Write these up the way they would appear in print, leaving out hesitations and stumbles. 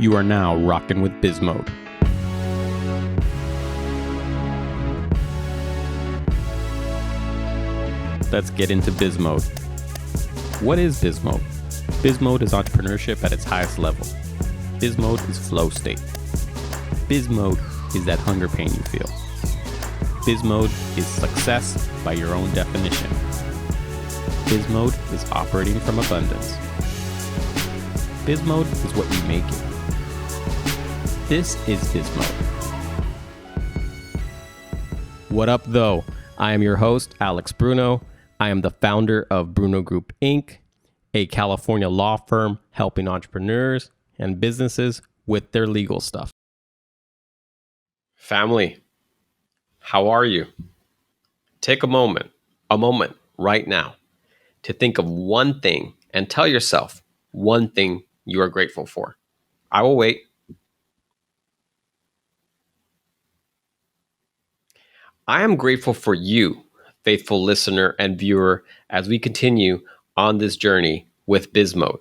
You are now rocking with BizMode. Let's get into BizMode. What is BizMode? BizMode is entrepreneurship at its highest level. BizMode is flow state. BizMode is that hunger pain you feel. BizMode is success by your own definition. BizMode is operating from abundance. BizMode is what you make it. This is BizMode. What up, though? I am your host, Alex Bruno. I am the founder of Bruno Group Inc., a California law firm helping entrepreneurs and businesses with their legal stuff. Family, how are you? Take a moment right now to think of one thing and tell yourself one thing you are grateful for. I will wait. I am grateful for you, faithful listener and viewer, as we continue on this journey with BizMode.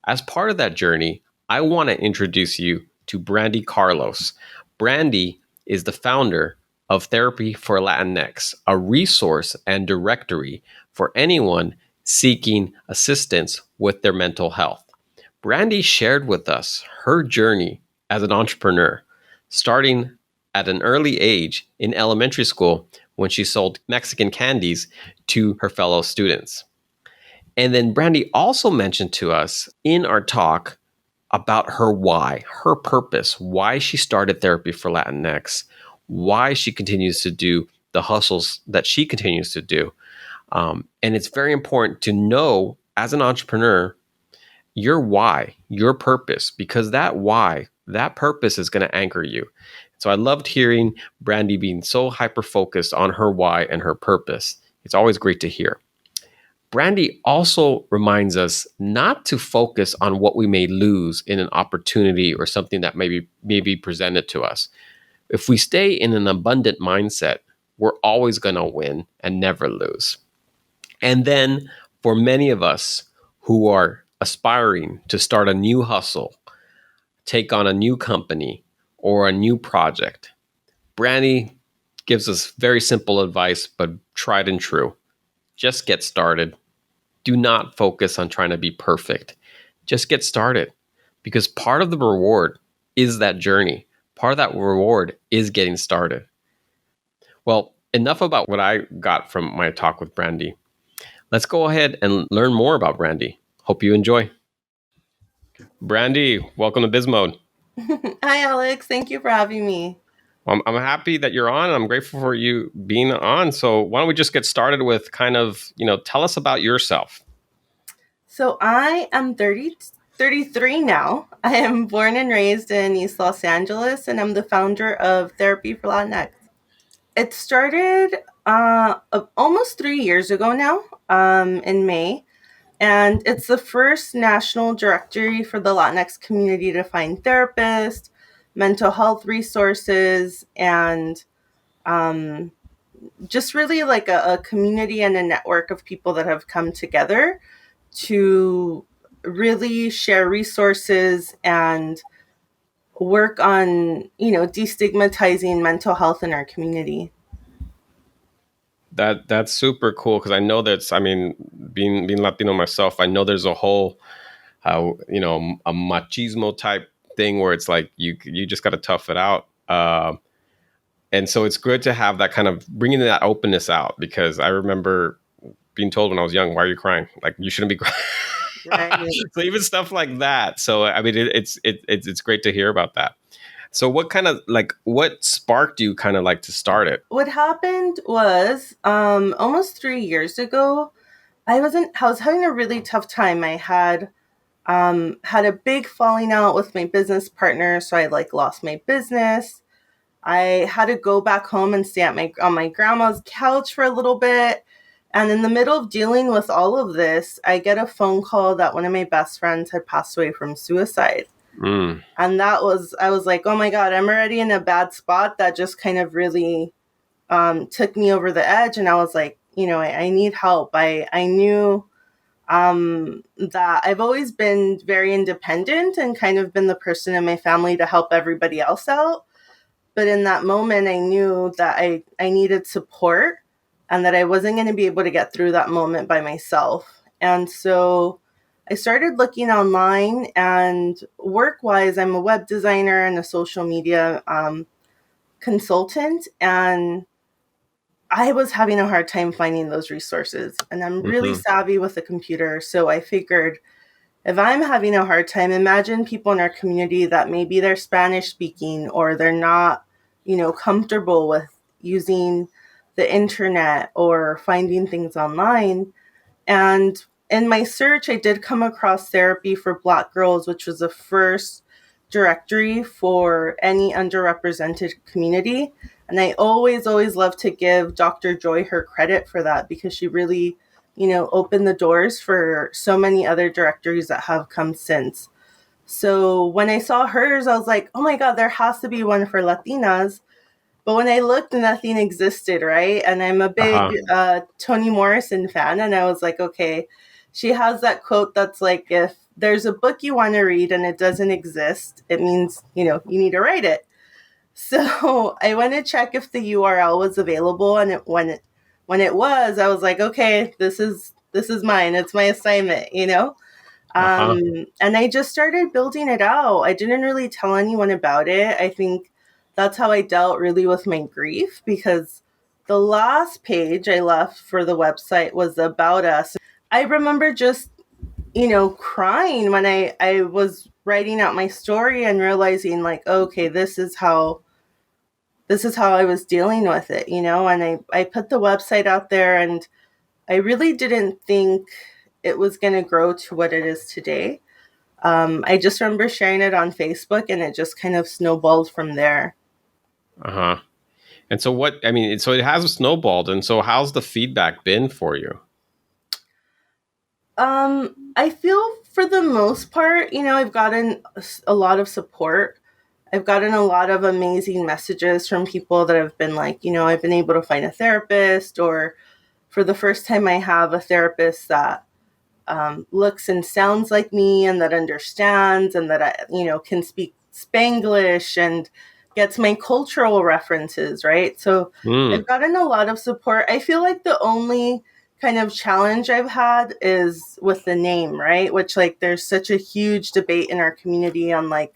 As part of that journey, I want to introduce you to Brandie Carlos. Brandie is the founder of Therapy for Latinx, a resource and directory for anyone seeking assistance with their mental health. Brandie shared with us her journey as an entrepreneur, starting at an early age in elementary school when she sold Mexican candies to her fellow students. And then Brandie also mentioned to us in our talk about her why, her purpose, why she started Therapy for Latinx, why she continues to do the hustles that she continues to do. And it's very important to know as an entrepreneur, your why, your purpose, because that why, that purpose is going to anchor you. So I loved hearing Brandie being so hyper-focused on her why and her purpose. It's always great to hear. Brandie also reminds us not to focus on what we may lose in an opportunity or something that may be presented to us. If we stay in an abundant mindset, we're always going to win and never lose. And then for many of us who are aspiring to start a new hustle, take on a new company, or a new project, Brandie gives us very simple advice, but tried and true. Just get started. Do not focus on trying to be perfect. Just get started, because part of the reward is that journey. Part of that reward is getting started. Well, enough about what I got from my talk with Brandie. Let's go ahead and learn more about Brandie. Hope you enjoy. Brandie, welcome to BizMode. Hi, Alex. Thank you for having me. I'm happy that you're on. I'm grateful for you being on. So why don't we just get started with kind of, tell us about yourself. So I am 33 now. I am born and raised in East Los Angeles, and I'm the founder of Therapy for Latinx. It started almost 3 years ago now, in May. And it's the first national directory for the Latinx community to find therapists, mental health resources, and just really like a community and a network of people that have come together to really share resources and work on, destigmatizing mental health in our community. That's super cool, because I know being Latino myself, I know there's a whole a machismo type thing where it's like you just got to tough it out, and so it's good to have that kind of bringing that openness out, because I remember being told when I was young, "Why are you crying? Like, you shouldn't be crying." Right. So even stuff like that. So I mean, it's great to hear about that. So what sparked you kind of like to start it? What happened was almost 3 years ago, I was having a really tough time. I had a big falling out with my business partner, so I lost my business. I had to go back home and stay on my grandma's couch for a little bit. And in the middle of dealing with all of this, I get a phone call that one of my best friends had passed away from suicide. And I was like, oh my God, I'm already in a bad spot. That just kind of really took me over the edge. And I was like, I need help. I knew that I've always been very independent and kind of been the person in my family to help everybody else out. But in that moment, I knew that I needed support and that I wasn't going to be able to get through that moment by myself. And so I started looking online, and work wise, I'm a web designer and a social media consultant. And I was having a hard time finding those resources. And I'm really Hmm. savvy with a computer. So I figured, if I'm having a hard time, imagine people in our community that maybe they're Spanish speaking or they're not, comfortable with using the internet or finding things online. And in my search, I did come across Therapy for Black Girls, which was the first directory for any underrepresented community. And I always, always love to give Dr. Joy her credit for that, because she really, opened the doors for so many other directories that have come since. So when I saw hers, I was like, oh my God, there has to be one for Latinas. But when I looked, nothing existed, right? And I'm a big Uh-huh. Toni Morrison fan. And I was like, okay, she has that quote that's like, if there's a book you want to read and it doesn't exist, it means, you need to write it. So I went to check if the URL was available. And when it was, I was like, okay, this is mine. It's my assignment, Uh-huh. and I just started building it out. I didn't really tell anyone about it. I think that's how I dealt really with my grief, because the last page I left for the website was about us. I remember just, crying when I was writing out my story and realizing, like, okay, this is how I was dealing with it, and I put the website out there, and I really didn't think it was going to grow to what it is today. I just remember sharing it on Facebook, and it just kind of snowballed from there. Uh-huh. And so so it has snowballed. And so how's the feedback been for you? I feel for the most part, I've gotten a lot of support. I've gotten a lot of amazing messages from people that have been like, I've been able to find a therapist, or for the first time, I have a therapist that looks and sounds like me and that understands and that I, can speak Spanglish and gets my cultural references, right? So Mm. I've gotten a lot of support. I feel like the only kind of challenge I've had is with the name, right? Which, like, there's such a huge debate in our community on, like,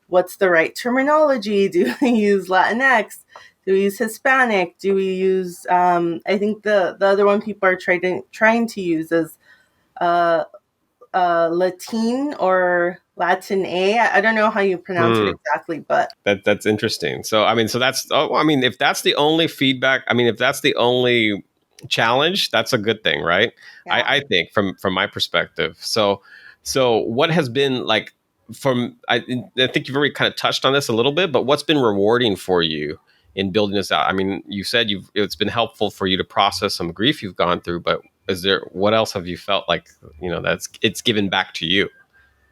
what's the right terminology? Do we use Latinx? Do we use Hispanic? Do we use I think the other one people are trying to use is uh, Latin or Latin A. I don't know how you pronounce it Hmm. exactly, but That's interesting. So so that's if that's the only feedback, if that's the only challenge, that's a good thing, right? yeah. I think from my perspective. So what has been like I think you've already kind of touched on this a little bit, but what's been rewarding for you in building this out? You said it's been helpful for you to process some grief you've gone through, but what else have you felt like, that's it's given back to you?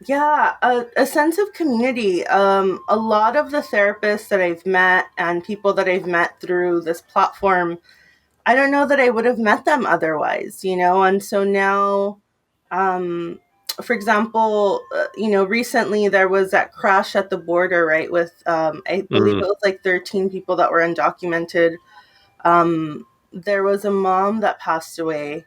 Yeah, a sense of community. A lot of the therapists that I've met and people that I've met through this platform, I don't know that I would have met them otherwise, And so now, um, for example, recently there was that crash at the border, right? With, I believe Mm. it was like 13 people that were undocumented. There was a mom that passed away,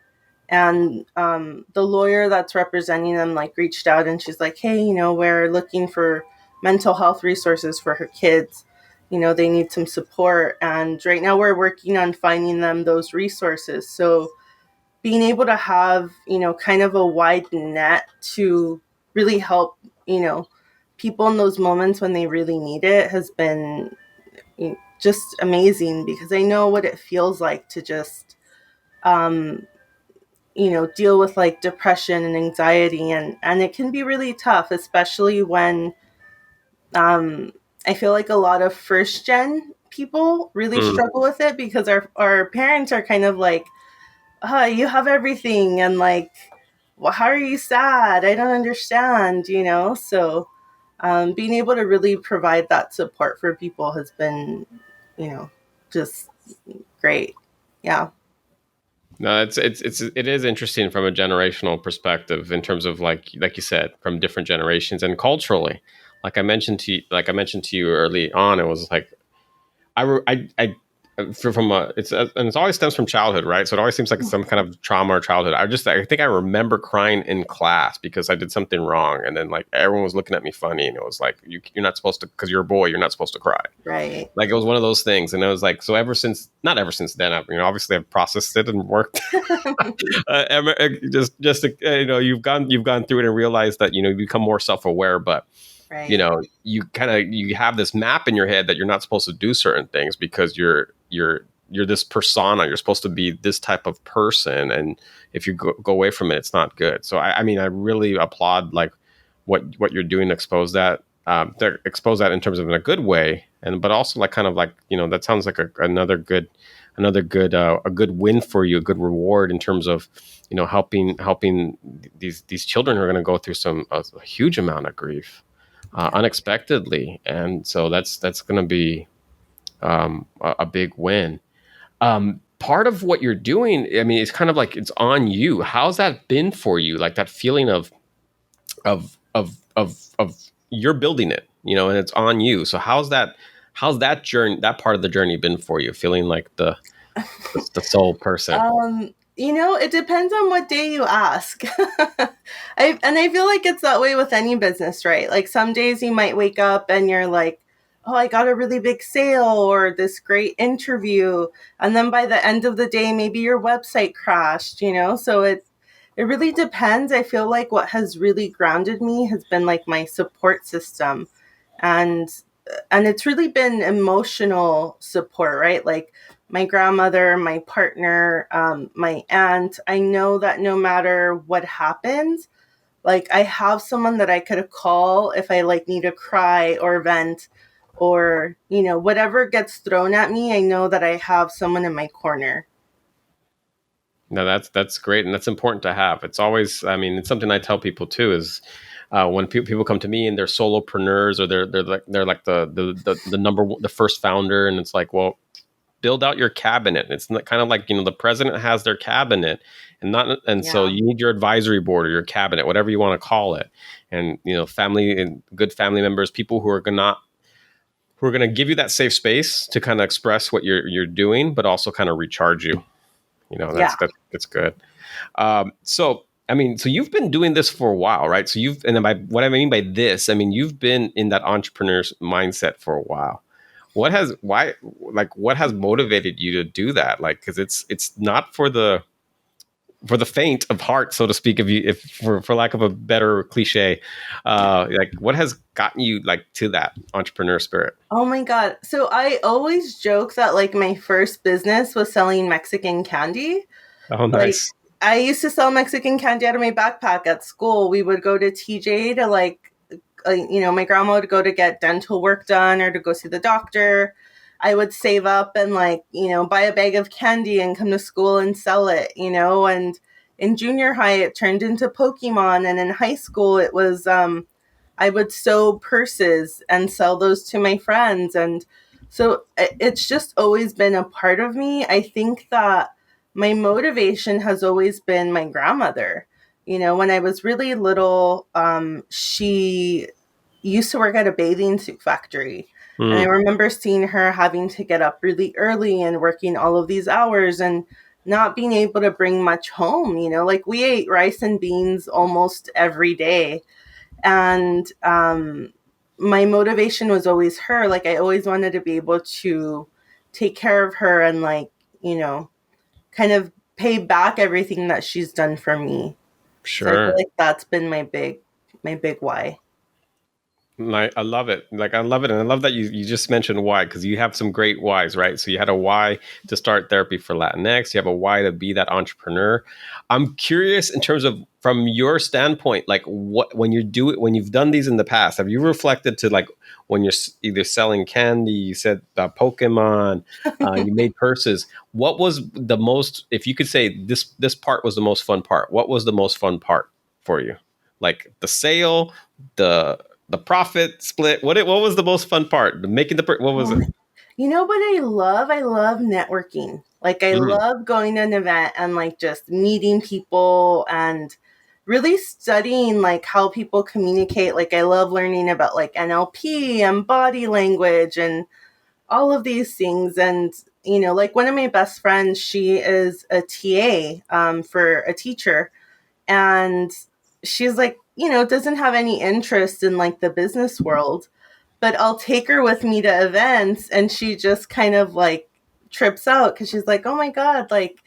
and the lawyer that's representing them like reached out, and she's like, hey, we're looking for mental health resources for her kids. They need some support, and right now we're working on finding them those resources. So being able to have, kind of a wide net to really help, people in those moments when they really need it has been just amazing, because I know what it feels like to just um, deal with like depression and anxiety, and it can be really tough, especially when um, I feel like a lot of first gen people really Mm. struggle with it, because our parents are kind of like, you have everything, and like, well, how are you sad? I don't understand, So being able to really provide that support for people has been, just great. Yeah. No, it is interesting from a generational perspective in terms of like you said, from different generations and culturally. Like I mentioned to you early on, it was like I from a and it always stems from childhood, right? So it always seems like it's some kind of trauma or childhood. I think I remember crying in class because I did something wrong, and then like everyone was looking at me funny, and it was like you're not supposed to, because you're a boy, you're not supposed to cry. Right. Like it was one of those things, and it was like, so ever since, not ever since then, I've, obviously I've processed it and worked. You've gone through it and realized that you become more self aware, but Right. you have this map in your head that you're not supposed to do certain things because you're this persona. You're supposed to be this type of person, and if you go away from it, it's not good. So I mean, I really applaud like what you're doing to expose that in terms of in a good way, and but also like kind of like that sounds like another good a good win for you, a good reward in terms of helping these children who are going to go through a huge amount of grief unexpectedly, and so that's going to be a big win. Part of what you're doing, I mean, it's kind of like it's on you. How's that been for you? Like that feeling of you're building it, and it's on you. So how's that journey, that part of the journey been for you? Feeling like the sole person. It depends on what day you ask. I feel like it's that way with any business, right? Like some days you might wake up and you're like, oh, I got a really big sale or this great interview. And then by the end of the day, maybe your website crashed. So it really depends. I feel like what has really grounded me has been like my support system. And it's really been emotional support, right? Like my grandmother, my partner, my aunt. I know that no matter what happens, like I have someone that I could call if I like need to cry or vent or, whatever gets thrown at me, I know that I have someone in my corner. No, that's great, and that's important to have. It's always, I mean, it's something I tell people too. Is when people come to me and they're solopreneurs or they're like the the first founder, and it's like, well, build out your cabinet. It's kind of like the president has their cabinet, so Yeah. you need your advisory board or your cabinet, whatever you want to call it, and family and good family members, people who are gonna give you that safe space to kind of express what you're doing, but also kind of recharge you. Yeah. That's good. So I mean, so you've been doing this for a while, right? So and then by what I mean by this, I mean you've been in that entrepreneur's mindset for a while. What has motivated you to do that? Like, because it's not for the faint of heart, so to speak, if for lack of a better cliche. Like, what has gotten you like to that entrepreneur spirit? Oh my God. So I always joke that like my first business was selling Mexican candy. Oh, Like nice. I used to sell Mexican candy out of my backpack at school. We would go to TJ to my grandma would go to get dental work done or to go see the doctor. I would save up and buy a bag of candy and come to school and sell it. And in junior high, it turned into Pokemon. And in high school, it was, I would sew purses and sell those to my friends. And so it's just always been a part of me. I think that my motivation has always been my grandmother. When I was really little, she used to work at a bathing suit factory. And I Mm, remember seeing her having to get up really early and working all of these hours and not being able to bring much home. Like we ate rice and beans almost every day. And my motivation was always her. Like I always wanted to be able to take care of her and you know, kind of pay back everything that she's done for me. So I feel sure. like that's been my big why. I love it. Like I love it, and I love that you just mentioned why, because you have some great whys, right? So you had a why to start therapy for Latinx. You have a why to be that entrepreneur. I'm curious in terms of from your standpoint, like what when you do it, when you've done these in the past, have you reflected to like when you're either selling candy, you said Pokemon, you made purses. What was the most? If you could say this part was the most fun part, what was the most fun part for you? Like the sale, the the profit split. What was the most fun part? Making what was Um, it? you know what I love? I love networking. Like I Mm. love going to an event and like just meeting people and really studying like how people communicate. Like I love learning about like NLP and body language and all of these things. And like one of my best friends, she is a TA for a teacher, and she's like, doesn't have any interest in like the business world, but I'll take her with me to events, and she just kind of like trips out because she's like, oh my God, like,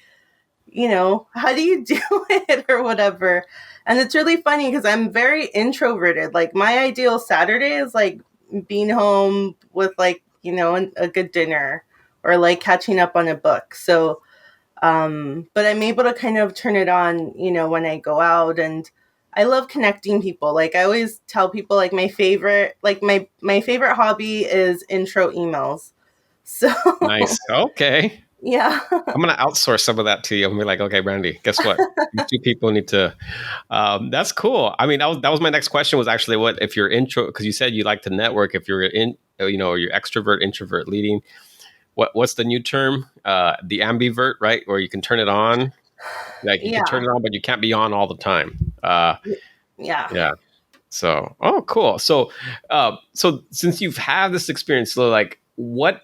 how do you do it or whatever. And it's really funny because I'm very introverted. Like my ideal Saturday is like being home with like, a good dinner or like catching up on a book. So, but I'm able to kind of turn it on, when I go out, and I love connecting people. Like I always tell people like my favorite hobby is intro emails. So Nice. Okay. yeah. I'm gonna outsource some of that to you. I'm gonna be like, okay, Brandie, guess what? These two people need to. That's cool. I mean, that was my next question. Was actually what if you're intro, because you said you like to network. If you're in, you're extrovert, introvert, leading. What's the new term? The ambivert, right? Where you can turn it on. Like you can turn Yeah. it on, but you can't be on all the time. Yeah. Yeah. So, oh, cool. So since you've had this experience, so like what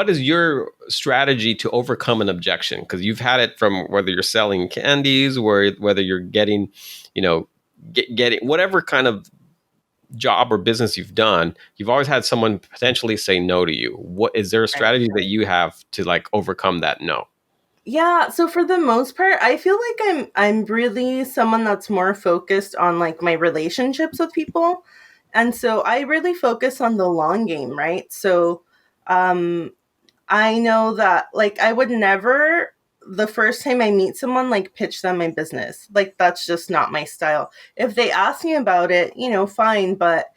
is your strategy to overcome an objection? Because you've had it from whether you're selling candies, or whether you're getting, getting whatever kind of job or business you've done, you've always had someone potentially say no to you. What is there a Right. strategy that you have to like overcome that no? Yeah, so for the most part, I feel like I'm really someone that's more focused on like my relationships with people. And so I really focus on the long game, right? So um I know that like I would never the first time I meet someone like pitch them my business. Like that's just not my style. If they ask me about it, fine, but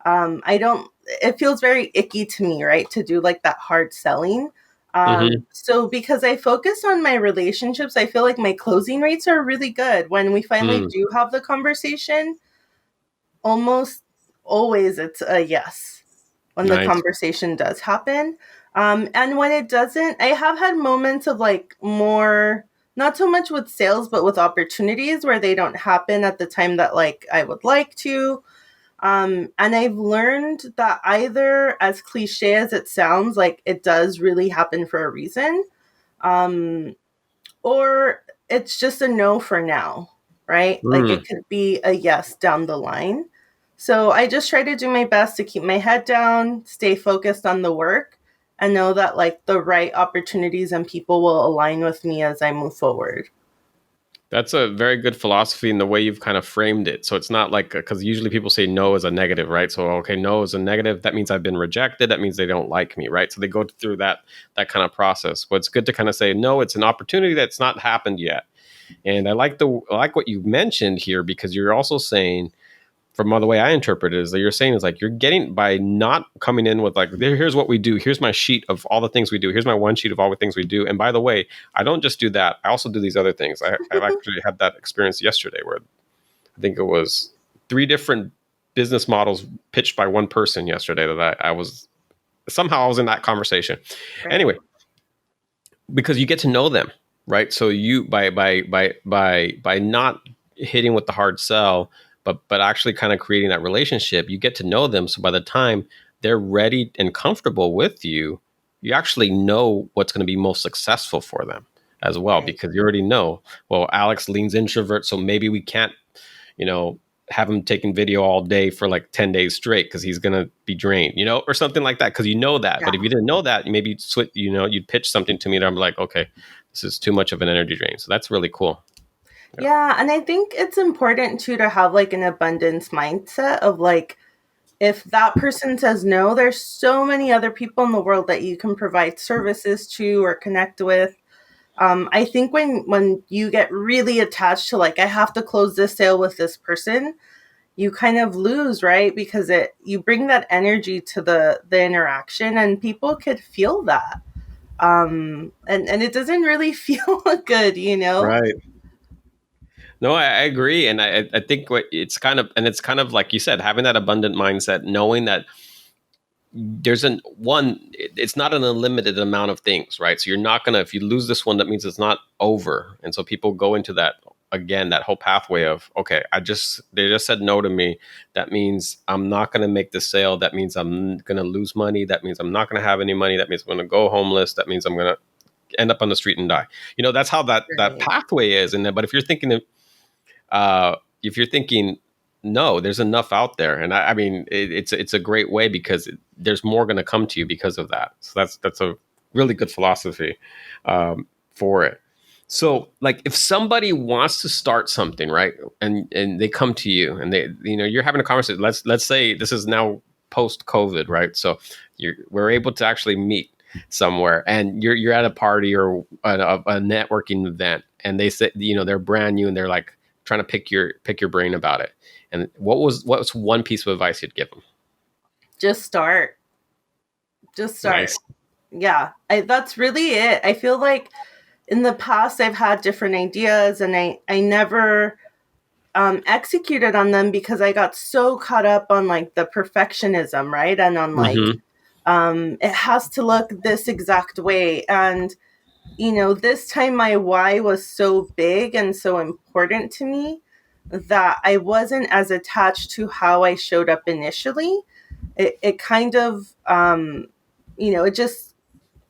I don't it feels very icky to me, right? To do like that hard selling. Mm-hmm. So because I focus on my relationships, I feel like my closing rates are really good. When we finally Mm, do have the conversation, almost always it's a yes when the nice. conversation does happen. And when it doesn't, I have had moments of like more, not so much with sales, but with opportunities where they don't happen at the time that like I would like to. And I've learned that either, as cliche as it sounds, like it does really happen for a reason, um, or it's just a no for now, right? Like it Mm. could be a yes down the line. So I just try to do my best to keep my head down, stay focused on the work, and know that like the right opportunities and people will align with me as I move forward. That's a very good philosophy in the way you've kind of framed it. So it's not like, because usually people say no is a negative, right? So okay, no is a negative. That means I've been rejected. That means they don't like me, right? So they go through that kind of process. But it's good to kind of say no. It's an opportunity that's not happened yet. And I like what you mentioned here, because you're also saying, from the way I interpret it, is that you're saying is like you're getting, by not coming in with like, here's what we do, here's my sheet of all the things we do, here's my one sheet of all the things we do, and by the way, I don't just do that, I also do these other things. I've actually had that experience yesterday where I think it was three different business models pitched by one person yesterday that I was somehow I was in that conversation. Right. Anyway, because you get to know them, right? So you by not hitting with the hard sell, but actually kind of creating that relationship, you get to know them. So by the time they're ready and comfortable with you, you actually know what's going to be most successful for them as well, Right. because you already know, well, Alex leans introvert, so maybe we can't, you know, have him taking video all day for like 10 days straight because he's going to be drained, or something like that. Because you know that. Yeah. But if you didn't know that, maybe you'd switch, you'd pitch something to me that I'm like, okay, this is too much of an energy drain. So that's really cool. Yeah. Yeah. And I think it's important too to have like an abundance mindset of like, if that person says no, there's so many other people in the world that you can provide services to or connect with. I think when you get really attached to like I have to close this sale with this person, you kind of lose, right? Because you bring that energy to the interaction, and people could feel that. And it doesn't really feel good. Right. No, I agree, and I think what it's kind of, and it's kind of like you said, having that abundant mindset, knowing that there's it's not an unlimited amount of things, right? So you're not gonna, if you lose this one, that means it's not over. And so people go into that, again, that whole pathway of, okay, they just said no to me. That means I'm not gonna make the sale. That means I'm gonna lose money. That means I'm not gonna have any money. That means I'm gonna go homeless. That means I'm gonna end up on the street and die. That's how that Right. pathway is. And then, but if you're thinking, no, there's enough out there, and I mean, it's a great way because there's more going to come to you because of that. So that's a really good philosophy for it. So, like, if somebody wants to start something, right, and they come to you, and you're having a conversation. Let's say this is now post COVID, right? So we're able to actually meet somewhere, and you're at a party or a networking event, and they say, they're brand new, and they're like trying to pick your brain about it. And what's one piece of advice you'd give them? Just start. Just start. Nice. Yeah, that's really it. I feel like in the past I've had different ideas, and I never executed on them because I got so caught up on like the perfectionism, right? And on like Mm-hmm. it has to look this exact way. And this time my why was so big and so important to me that I wasn't as attached to how I showed up initially. It kind of it just,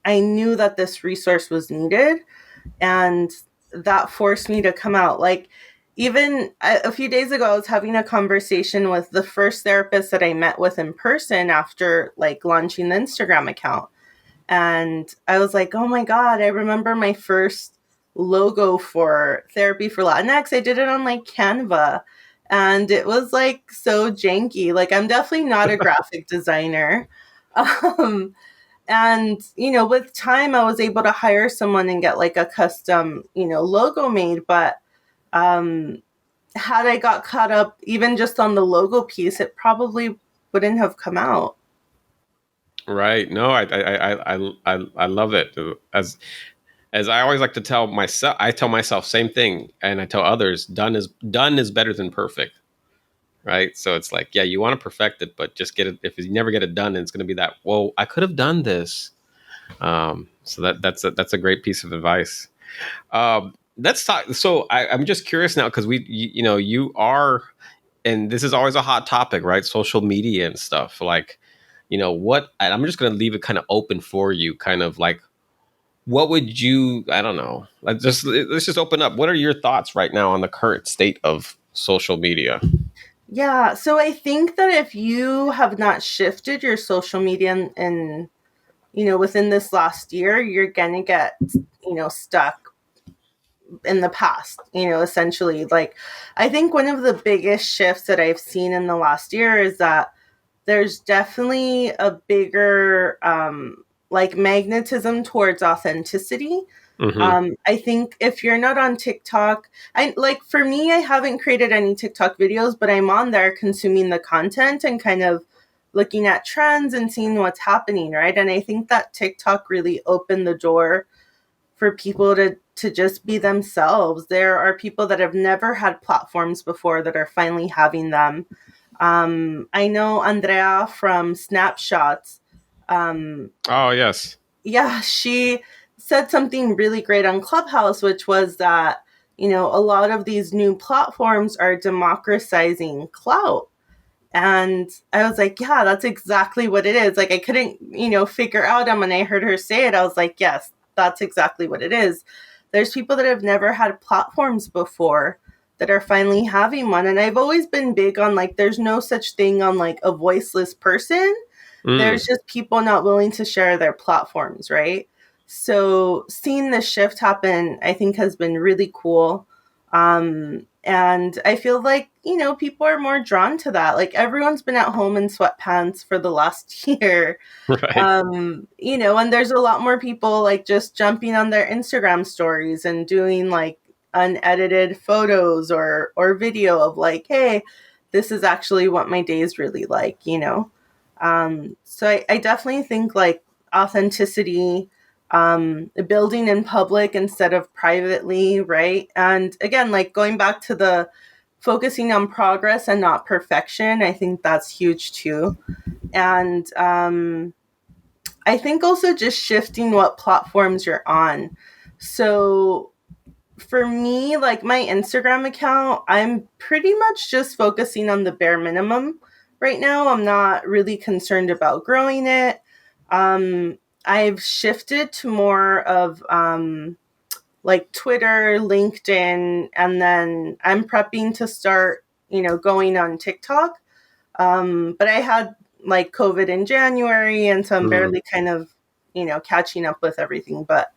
I knew that this resource was needed, and that forced me to come out. Like, even a few days ago, I was having a conversation with the first therapist that I met with in person after like launching the Instagram account. And I was like, oh my God, I remember my first logo for Therapy for Latinx. I did it on like Canva, and it was like so janky. Like, I'm definitely not a graphic designer. Um, and, with time, I was able to hire someone and get like a custom, logo made. But um, had I got caught up even just on the logo piece, it probably wouldn't have come out. Right. No, I love it. As I always like to tell myself, I tell myself same thing, and I tell others, done is better than perfect. Right. So it's like, yeah, you want to perfect it, but just get it. If you never get it done, it's going to be that, well, I could have done this. So that's a great piece of advice. Let's talk. So I'm just curious now, because you are, and this is always a hot topic, right? Social media and stuff. Like, and I'm just going to leave it kind of open for you, kind of like, what would you, I don't know, let's just open up. What are your thoughts right now on the current state of social media? Yeah. So I think that if you have not shifted your social media and within this last year, you're going to get, stuck in the past, essentially. Like, I think one of the biggest shifts that I've seen in the last year is that there's definitely a bigger, like, magnetism towards authenticity. Mm-hmm. I think if you're not on TikTok, I like, for me, I haven't created any TikTok videos, but I'm on there consuming the content and kind of looking at trends and seeing what's happening, right? And I think that TikTok really opened the door for people to just be themselves. There are people that have never had platforms before that are finally having them. I know Andrea from Snapshots. Um, Oh, yes. yeah, she said something really great on Clubhouse, which was that, a lot of these new platforms are democratizing clout. And I was like, yeah, that's exactly what it is. Like, I couldn't, figure out. And when I heard her say it, I was like, yes, that's exactly what it is. There's people that have never had platforms before that are finally having one. And I've always been big on, like, there's no such thing on like a voiceless person. Mm. There's just people not willing to share their platforms, right? So seeing this shift happen, I think, has been really cool. And I feel like, people are more drawn to that. Like, everyone's been at home in sweatpants for the last year. Right. And there's a lot more people like just jumping on their Instagram stories and doing like unedited photos or video of like, hey, this is actually what my day is really like. So I definitely think like authenticity, building in public instead of privately, right? And again, like, going back to the focusing on progress and not perfection. I think that's huge too. And I think also just shifting what platforms you're on. So for me, like my Instagram account, I'm pretty much just focusing on the bare minimum right now. I'm not really concerned about growing it. I've shifted to more of like Twitter, LinkedIn, and then I'm prepping to start, going on TikTok. But I had like COVID in January, and so I'm Mm. barely kind of, catching up with everything. But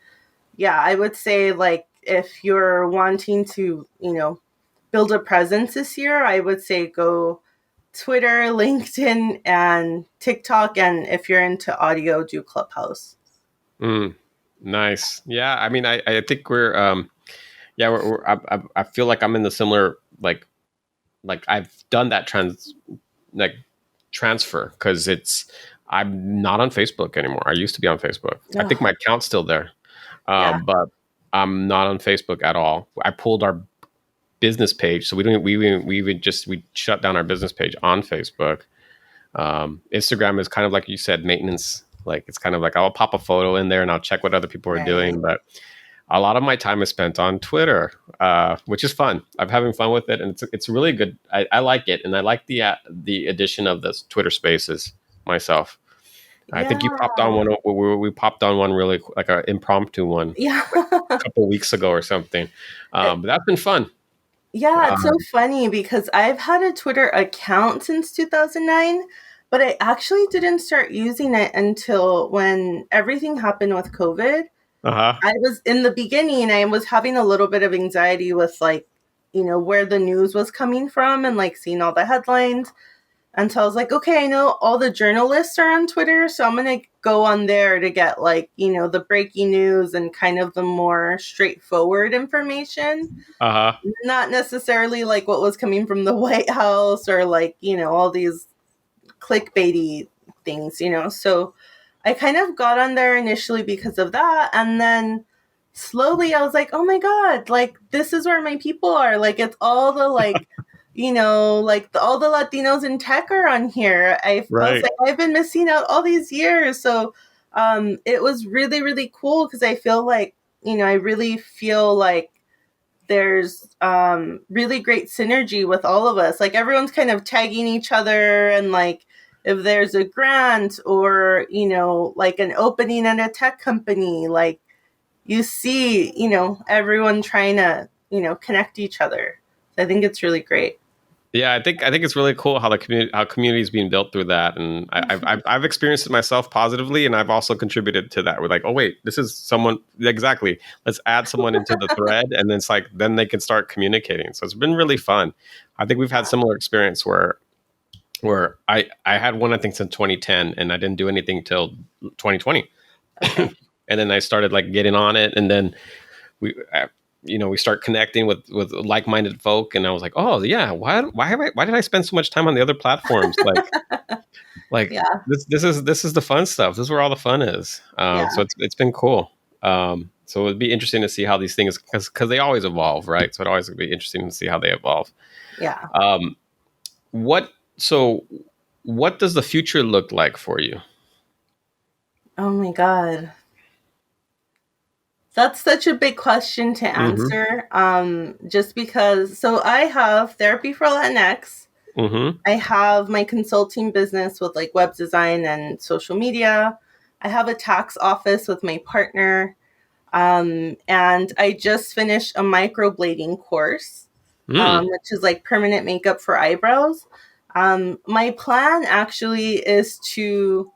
yeah, I would say like if you're wanting to, build a presence this year, I would say go Twitter, LinkedIn, and TikTok. And if you're into audio, do Clubhouse. Mm. Nice. Yeah. I mean, I think yeah, I feel like I'm in the similar, like I've done that like transfer because I'm not on Facebook anymore. I used to be on Facebook. I think Oh, my account's still there, yeah. but I'm not on Facebook at all. I pulled our business page, so we shut down our business page on Facebook. Instagram is kind of like you said, maintenance. Like it's kind of like I'll pop a photo in there and I'll check what other people are Right. doing, but a lot of my time is spent on Twitter, which is fun. I'm having fun with it, and it's really good. I like it, and I like the addition of this Twitter Spaces myself. I Yeah. think you popped on one. We popped on one really like an impromptu one Yeah. a couple weeks ago or something. But that's been fun. Yeah, it's so Um, funny because I've had a Twitter account since 2009, but I actually didn't start using it until when everything happened with COVID. uh-huh. I was in the beginning, I was having a little bit of anxiety with like, where the news was coming from and like seeing all the headlines. And so I was like, okay, I know all the journalists are on Twitter, so I'm going to go on there to get like, the breaking news and kind of the more straightforward information, Uh-huh. not necessarily like what was coming from the White House or like, all these clickbaity things. So I kind of got on there initially because of that. And then slowly I was like, oh my God, like this is where my people are. Like it's all the like, like all the Latinos in tech are on here. I was Right. like, I've been missing out all these years. So it was really, really cool because I feel like, I really feel like there's really great synergy with all of us. Like everyone's kind of tagging each other, and like if there's a grant or like an opening at a tech company, like you see everyone trying to connect each other. So I think it's really great. Yeah, I think it's really cool how community is being built through that, and I've experienced it myself positively, and I've also contributed to that. We're like, oh wait, this is someone exactly. Let's add someone into the thread, and then it's like then they can start communicating. So it's been really fun. I think we've had similar experience where I had one I think since 2010, and I didn't do anything till 2020, Okay. and then I started like getting on it, and then we start connecting with like-minded folk, and I was like, oh yeah, why did I spend so much time on the other platforms, like Yeah. this is the fun stuff. This is where all the fun is. Yeah. So it's been cool. So it'd be interesting to see how these things, because they always evolve, right? So it'd always be interesting to see how they evolve. Yeah. um what so what does the future look like for you? Oh my God. That's such a big question to Mm-hmm. answer. Just because, so I have therapy for Latinx. Mm-hmm. I have my consulting business with like web design and social media. I have a tax office with my partner. And I just finished a microblading course, Mm. which is like permanent makeup for eyebrows. My plan actually is to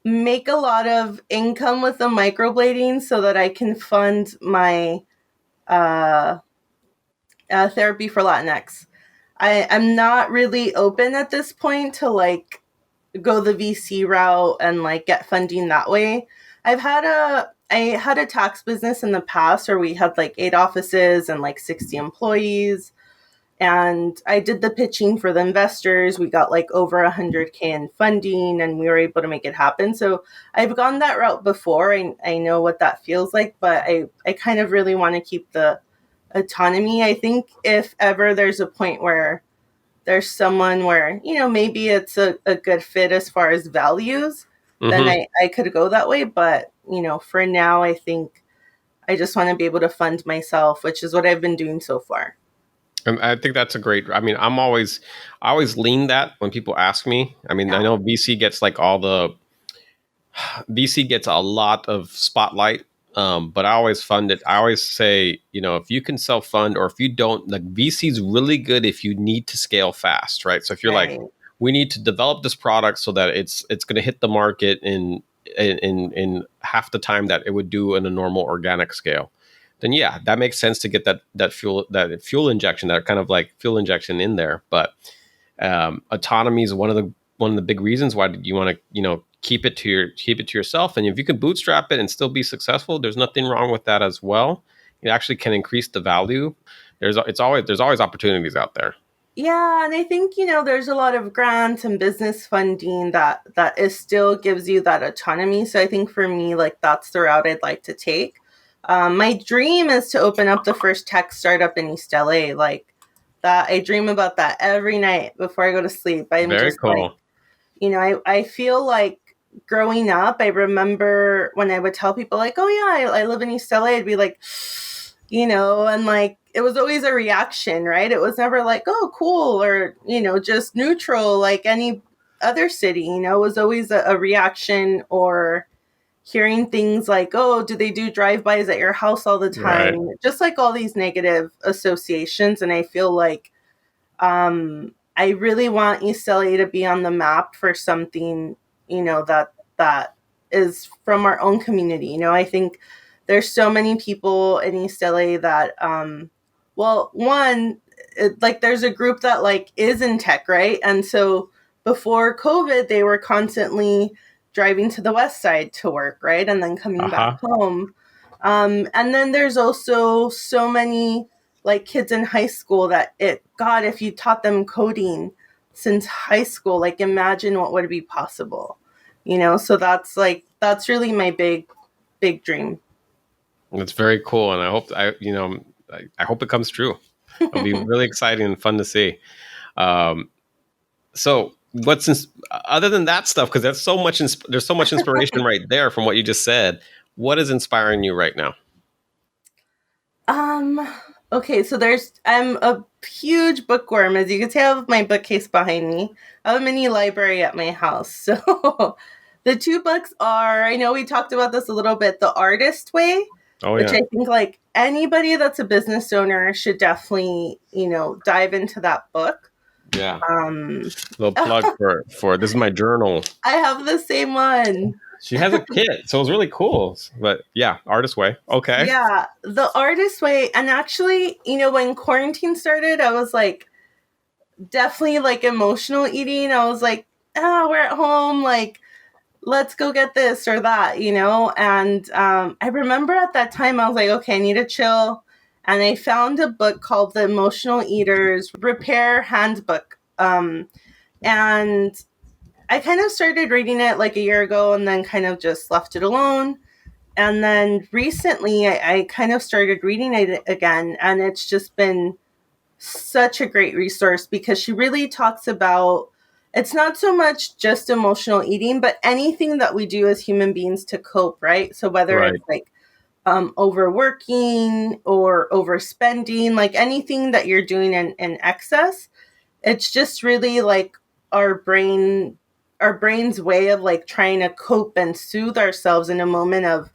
make a lot of income with the microblading so that I can fund my uh, therapy for Latinx. I'm not really open at this point to like go the VC route and like get funding that way. I had a tax business in the past where we had like 8 offices and like 60 employees, and I did the pitching for the investors. We got like over 100K in funding, and we were able to make it happen. So I've gone that route before. I know what that feels like, but I kind of really want to keep the autonomy. I think if ever there's a point where there's someone where, maybe it's a good fit as far as values, then Hmm. I could go that way. But, for now, I think I just want to be able to fund myself, which is what I've been doing so far. And I think that's a great. I mean, I always lean that when people ask me. I mean, I Yeah, know VC gets like all the VC gets a lot of spotlight, but I always fund it. I always say, if you can self fund or if you don't, like VC is really good if you need to scale fast, right? So if you're like, right. we need to develop this product so that it's going to hit the market in half the time that it would do in a normal organic scale, then yeah, that makes sense to get that fuel injection, that kind of like fuel injection in there. But autonomy is one of the big reasons why you want to keep it to yourself. And if you can bootstrap it and still be successful, there's nothing wrong with that as well. It actually can increase the value. There's always opportunities out there. Yeah, and I think, there's a lot of grants and business funding that is still gives you that autonomy. So I think for me, like that's the route I'd like to take. My dream is to open up the first tech startup in East LA. Like that, I dream about that every night before I go to sleep. I'm Very just like, cool. I feel like growing up, I remember when I would tell people like, "Oh yeah, I live in East LA," I'd be like, and like it was always a reaction, right? It was never like, "Oh, cool," or just neutral like any other city. It was always a reaction, or hearing things like, "Oh, do they do drive-bys at your house all the Right. time?" Just like all these negative associations, and I feel like I really want East LA to be on the map for something, that is from our own community. I think there's so many people in East LA that, well, one, like there's a group that like is in tech, right? And so before COVID, they were constantly driving to the west side to work, right? And then coming back Uh-huh. home. And then there's also so many like kids in high school that God, if you taught them coding since high school, like imagine what would be possible, so that's really my big dream. It's very cool, and I hope it comes true. It'll be really exciting and fun to see. Um, so other than that stuff, because there's so much inspiration right there from what you just said. What is inspiring you right now? um okay, so I'm a huge bookworm. As you can see, I have my bookcase behind me. I have a mini library at my house. So the two books are, I know we talked about this a little bit, The Artist Way, Oh which yeah. I think like anybody that's a business owner should definitely, dive into that book. Yeah. um Little plug for this is my journal. I have the same one. She has a kit, so it's really cool. But yeah, artist way. Okay. Yeah, The Artist Way. And actually, when quarantine started, I was like definitely like emotional eating. I was like, we're at home, like let's go get this or that, and I remember at that time I was like, okay, I need to chill, and I found a book called The Emotional Eaters Repair Handbook. And I kind of started reading it like a year ago and then kind of just left it alone. And then recently I kind of started reading it again, and it's just been such a great resource because she really talks about, it's not so much just emotional eating, but anything that we do as human beings to cope, right? So whether Right. it's like overworking or overspending, like anything that you're doing in excess, it's just really like our brain's way of like trying to cope and soothe ourselves in a moment of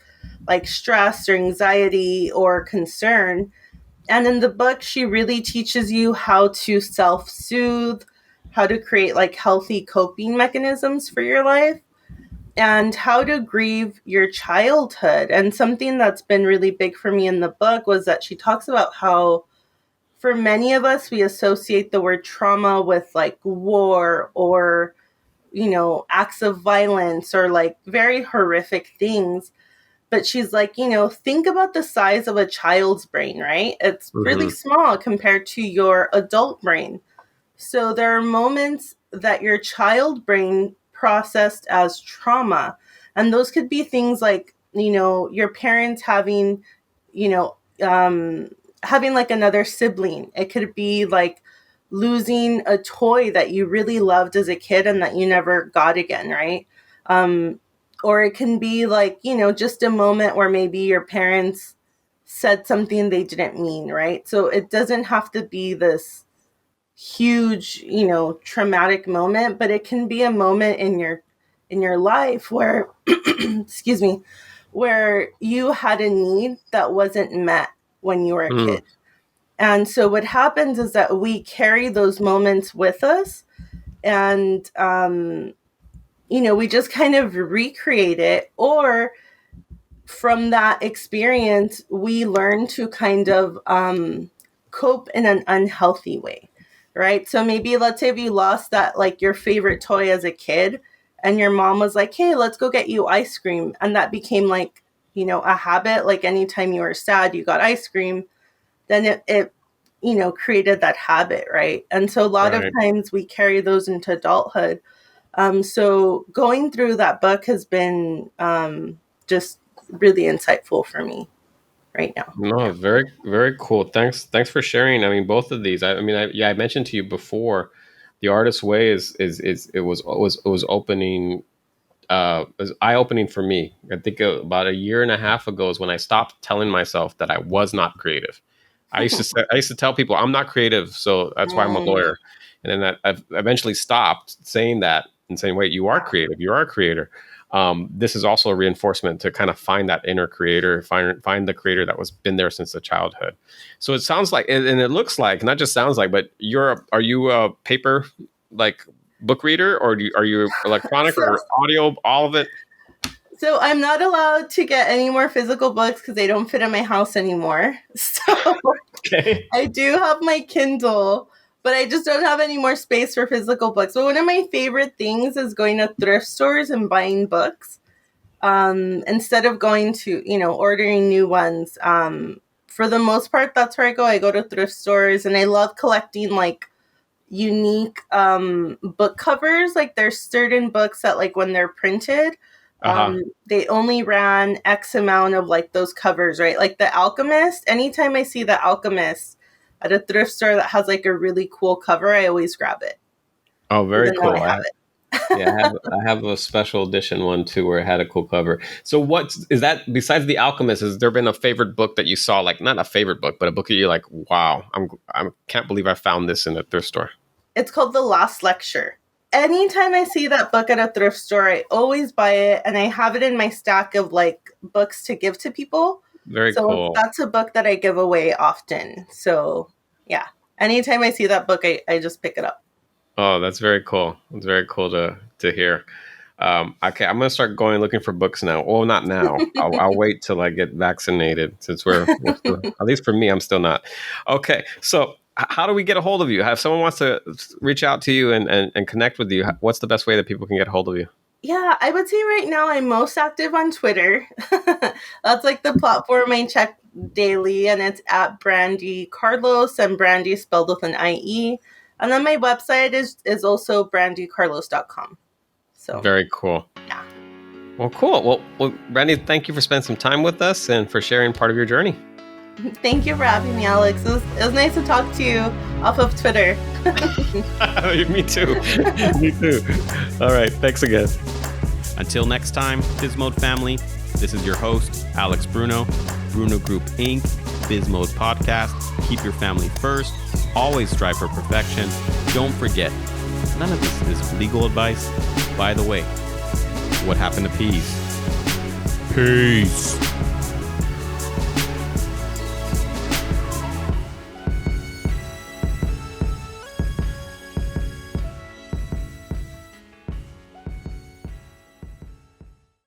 like stress or anxiety or concern. And in the book, she really teaches you how to self soothe, how to create like healthy coping mechanisms for your life, and how to grieve your childhood. And something that's been really big for me in the book was that she talks about how, for many of us, we associate the word trauma with like war or, acts of violence or like very horrific things. But she's like, think about the size of a child's brain, right? It's really Hmm. small compared to your adult brain. So there are moments that your child brain processed as trauma. And those could be things like, your parents having, you know, um, having like another sibling. It could be like losing a toy that you really loved as a kid and that you never got again, right? Or it can be like, just a moment where maybe your parents said something they didn't mean, right? So it doesn't have to be this huge, traumatic moment, but it can be a moment in your life where excuse me, where you had a need that wasn't met when you were a Mm. kid. And so what happens is that we carry those moments with us, and we just kind of recreate it, or from that experience we learn to kind of cope in an unhealthy way, right? So maybe let's say if you lost that, like, your favorite toy as a kid, and your mom was like, hey, let's go get you ice cream, and that became like, a habit. Like anytime you were sad you got ice cream, then it created that habit, right? And so a lot of Right. times we carry those into adulthood. So going through that book has been just really insightful for me right now. No, very, very cool. Thanks for sharing. I mean, both of these. I mentioned to you before, the artist's way is it was opening. It was eye opening for me. I think about a year and a half ago is when I stopped telling myself that I was not creative. I used to tell people I'm not creative, so that's why I'm a Mm, lawyer. And then I've eventually stopped saying that and saying, wait, you are wow. creative. You are a creator. This is also a reinforcement to kind of find that inner creator, find the creator that was been there since the childhood. So it sounds like, and it looks like, not just sounds like, but are you a paper like book reader, or are you electronic So, or audio, all of it? so I'm not allowed to get any more physical books because they don't fit in my house anymore. So Okay. I do have my Kindle, but I just don't have any more space for physical books. But one of my favorite things is going to thrift stores and buying books. Instead of going to, ordering new ones. For the most part, that's where I go. I go to thrift stores, and I love collecting like unique book covers. Like there's certain books that, like, when they're printed, Uh-huh. they only ran X amount of like those covers, right? Like The Alchemist. Anytime I see The Alchemist at a thrift store that has like a really cool cover, I always grab it, Oh, very even though I cool. have it. Yeah, I have a special edition one too where it had a cool cover. So what is that besides The Alchemist? Has there been a favorite book that you saw, like not a favorite book, but a book that you're like, wow, I can't believe I found this in a thrift store. It's called The Last Lecture. Anytime I see that book at a thrift store, I always buy it, and I have it in my stack of like books to give to people. Very So cool. that's a book that I give away often. So yeah, anytime I see that book, I just pick it up. Oh, that's very cool. It's very cool to hear. Okay, I'm gonna start going looking for books now. Well, not now. I'll wait till I get vaccinated, since we're still, at least for me, I'm still not. Okay, so how do we get a hold of you? If someone wants to reach out to you and connect with you, what's the best way that people can get a hold of you? Yeah, I would say right now I'm most active on Twitter. That's like the platform I check daily, and it's at Brandie Carlos, and Brandie spelled with an IE. And then my website is also brandiecarlos.com. So Very cool. yeah. Well, cool. Well, Brandie, thank you for spending some time with us and for sharing part of your journey. Thank you for having me, Alex. It was nice to talk to you off of Twitter. Me too. Me too. All right. Thanks again. Until next time, BizMode family, this is your host, Alex Bruno, Bruno Group Inc., BizMode Podcast. Keep your family first. Always strive for perfection. Don't forget, none of this is legal advice. By the way, what happened to peace? Peace.